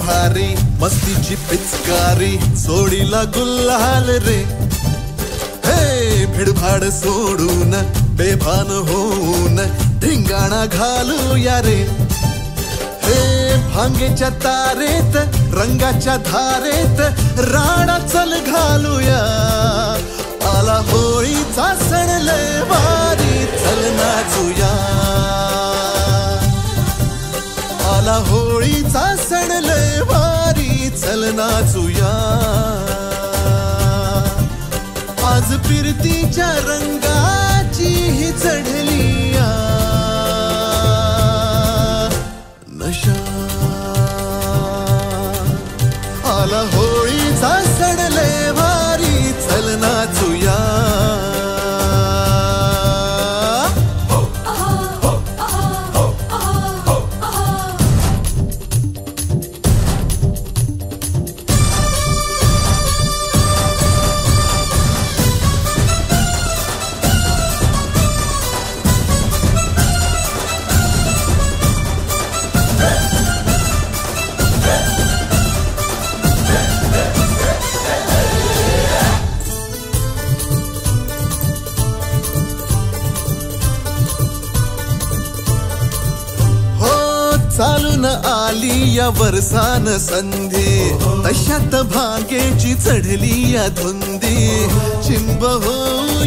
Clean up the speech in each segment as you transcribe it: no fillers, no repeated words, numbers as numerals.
भारी मस्तीची पिचकारी सोडीला गुल्हाल रे हे भिडभाड सोडून बेभान होऊन धिंगाणा घालूया रे हे भांगेच्या तारेत रंगाच्या धारेत राडा चल घालूया आला होळीचा सण लय भारी चल नाचूया आला होळीचा सण लय भारी चल नाचूया आज फिरतीच्या रंगाची ही चढली नशा आला होळीचा सण लय भारी चल नाचूया चालून आली या वर्षान संधी तशात भांगेची चढली या धुंदी चिंब हो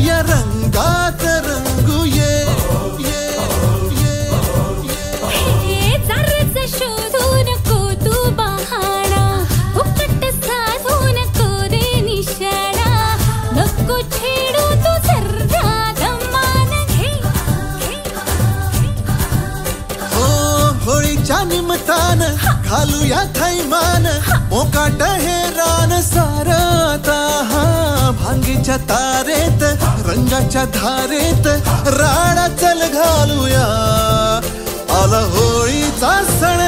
या रंगात रंगू ये शोधून को तू बहाणा फुकट साधून को रे निशाणा नको छेडू तू सर्रा दमान घे होळीच्या निमतान घालूया थैमान मोकाट हे रान सारता भांगीच्या तारेत रंगाच्या धारेत राडा चल घालूया आला होळीचा सण